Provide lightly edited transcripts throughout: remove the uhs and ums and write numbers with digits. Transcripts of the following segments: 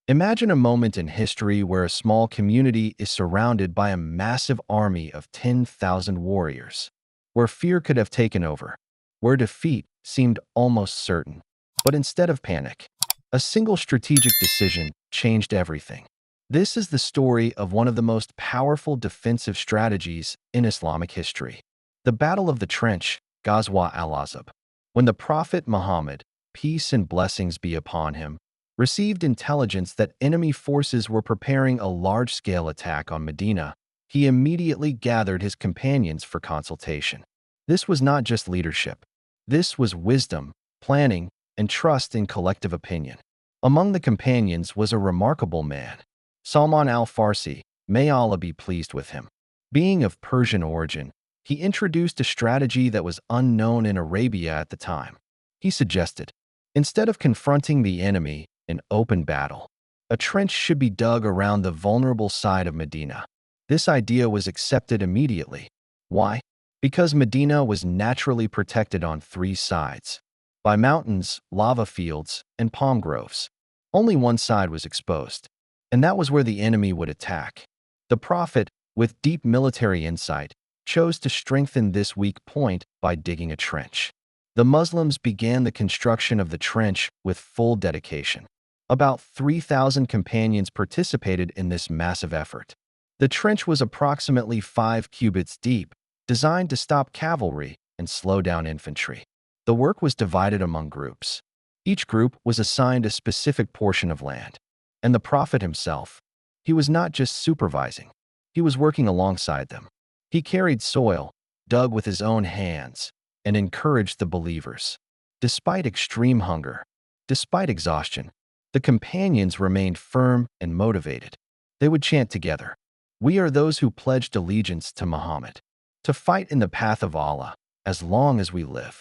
Imagine a moment in history where a small community is surrounded by a massive army of 10,000 warriors, where fear could have taken over, where defeat seemed almost certain. But instead of panic, a single strategic decision changed everything. This is the story of one of the most powerful defensive strategies in Islamic history. The Battle of the Trench, Ghazwah Al-Ahzab. When the Prophet Muhammad, peace and blessings be upon him, received intelligence that enemy forces were preparing a large-scale attack on Medina, he immediately gathered his companions for consultation. This was not just leadership. This was wisdom, planning, and trust in collective opinion. Among the companions was a remarkable man, Salman al-Farsi, may Allah be pleased with him. Being of Persian origin, he introduced a strategy that was unknown in Arabia at the time. He suggested, instead of confronting the enemy in open battle, a trench should be dug around the vulnerable side of Medina. This idea was accepted immediately. Why? Because Medina was naturally protected on three sides, by mountains, lava fields, and palm groves. Only one side was exposed, and that was where the enemy would attack. The Prophet, with deep military insight, chose to strengthen this weak point by digging a trench. The Muslims began the construction of the trench with full dedication. About 3,000 companions participated in this massive effort. The trench was approximately 5 cubits deep, designed to stop cavalry and slow down infantry. The work was divided among groups. Each group was assigned a specific portion of land. And the Prophet himself, he was not just supervising, he was working alongside them. He carried soil, dug with his own hands, and encouraged the believers. Despite extreme hunger, despite exhaustion, the companions remained firm and motivated. They would chant together, "We are those who pledged allegiance to Muhammad, to fight in the path of Allah as long as we live."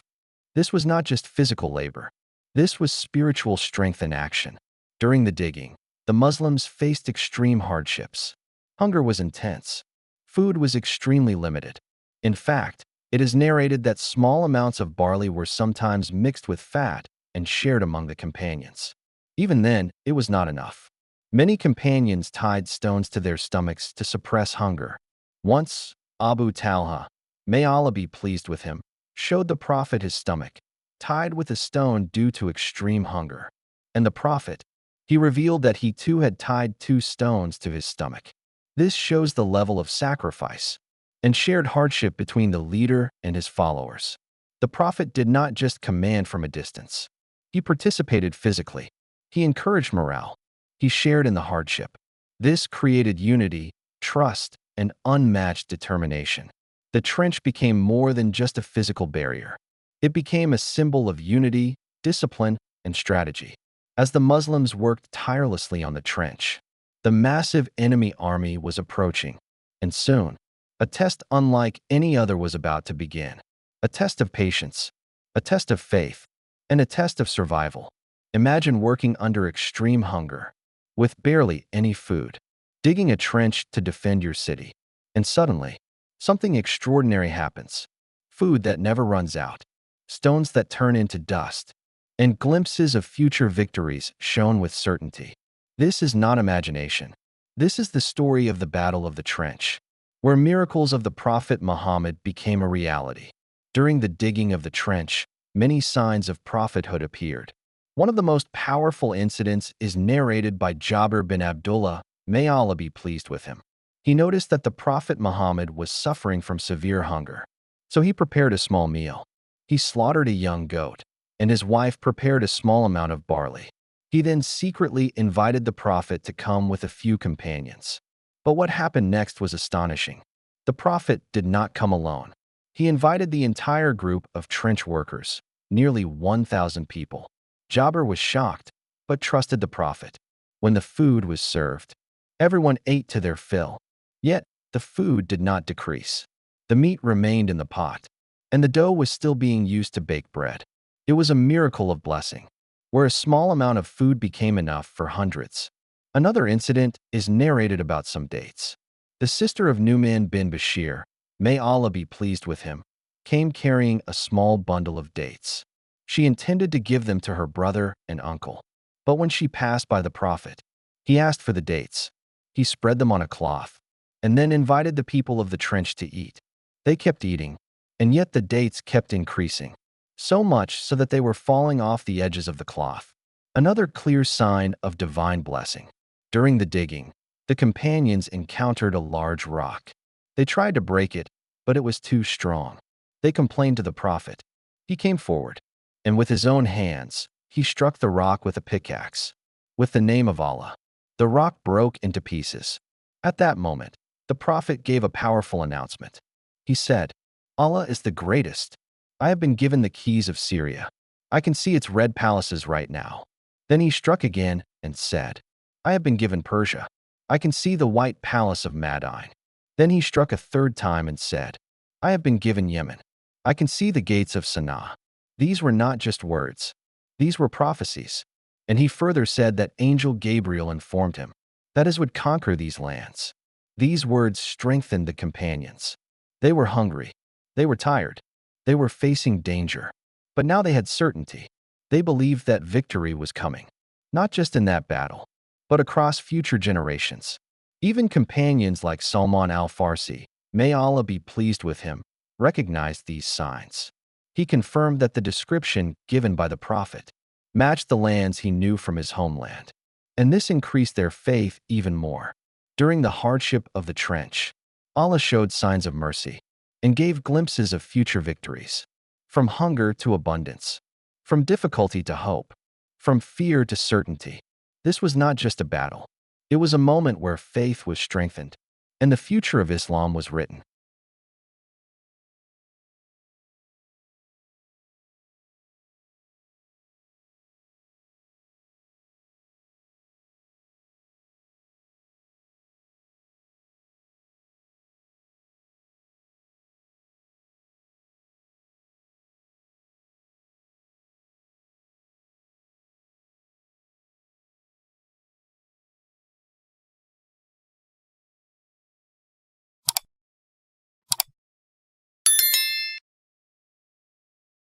This was not just physical labor. This was spiritual strength in action. During the digging, the Muslims faced extreme hardships. Hunger was intense. Food was extremely limited. In fact, it is narrated that small amounts of barley were sometimes mixed with fat and shared among the companions. Even then, it was not enough. Many companions tied stones to their stomachs to suppress hunger. Once, Abu Talha, may Allah be pleased with him, showed the Prophet his stomach, tied with a stone due to extreme hunger. And the Prophet, he revealed that he too had tied 2 stones to his stomach. This shows the level of sacrifice and shared hardship between the leader and his followers. The Prophet did not just command from a distance. He participated physically. He encouraged morale. He shared in the hardship. This created unity, trust, and unmatched determination. The trench became more than just a physical barrier. It became a symbol of unity, discipline, and strategy. As the Muslims worked tirelessly on the trench, the massive enemy army was approaching, and soon, a test unlike any other was about to begin. A test of patience, a test of faith, and a test of survival. Imagine working under extreme hunger, with barely any food, digging a trench to defend your city. And suddenly, something extraordinary happens. Food that never runs out, stones that turn into dust, and glimpses of future victories shown with certainty. This is not imagination. This is the story of the Battle of the Trench, where miracles of the Prophet Muhammad became a reality. During the digging of the trench, many signs of prophethood appeared. One of the most powerful incidents is narrated by Jabir bin Abdullah, may Allah be pleased with him. He noticed that the Prophet Muhammad was suffering from severe hunger, so he prepared a small meal. He slaughtered a young goat, and his wife prepared a small amount of barley. He then secretly invited the Prophet to come with a few companions. But what happened next was astonishing. The Prophet did not come alone. He invited the entire group of trench workers, nearly 1,000 people. Jabir was shocked, but trusted the Prophet. When the food was served, everyone ate to their fill. Yet, the food did not decrease. The meat remained in the pot, and the dough was still being used to bake bread. It was a miracle of blessing, where a small amount of food became enough for hundreds. Another incident is narrated about some dates. The sister of Nu'man bin Bashir, may Allah be pleased with him, came carrying a small bundle of dates. She intended to give them to her brother and uncle. But when she passed by the Prophet, He asked for the dates. He spread them on a cloth, and then invited the people of the trench to eat. They kept eating, and yet the dates kept increasing, so much so that they were falling off the edges of the cloth. Another clear sign of divine blessing. During the digging, the companions encountered a large rock. They tried to break it, but it was too strong. They complained to the Prophet. He came forward, and with his own hands, he struck the rock with a pickaxe. With the name of Allah, the rock broke into pieces. At that moment, the Prophet gave a powerful announcement. He said, "Allah is the greatest. I have been given the keys of Syria. I can see its red palaces right now." Then he struck again and said, "I have been given Persia. I can see the white palace of Madain." Then he struck a third time and said, "I have been given Yemen. I can see the gates of Sana'a." These were not just words. These were prophecies. And he further said that Angel Gabriel informed him that he would conquer these lands. These words strengthened the companions. They were hungry. They were tired. They were facing danger. But now they had certainty. They believed that victory was coming, not just in that battle, but across future generations. Even companions like Salman al-Farsi, may Allah be pleased with him, recognized these signs. He confirmed that the description given by the Prophet matched the lands he knew from his homeland. And this increased their faith even more. During the hardship of the trench, Allah showed signs of mercy and gave glimpses of future victories. From hunger to abundance, from difficulty to hope, from fear to certainty. This was not just a battle. It was a moment where faith was strengthened and the future of Islam was written.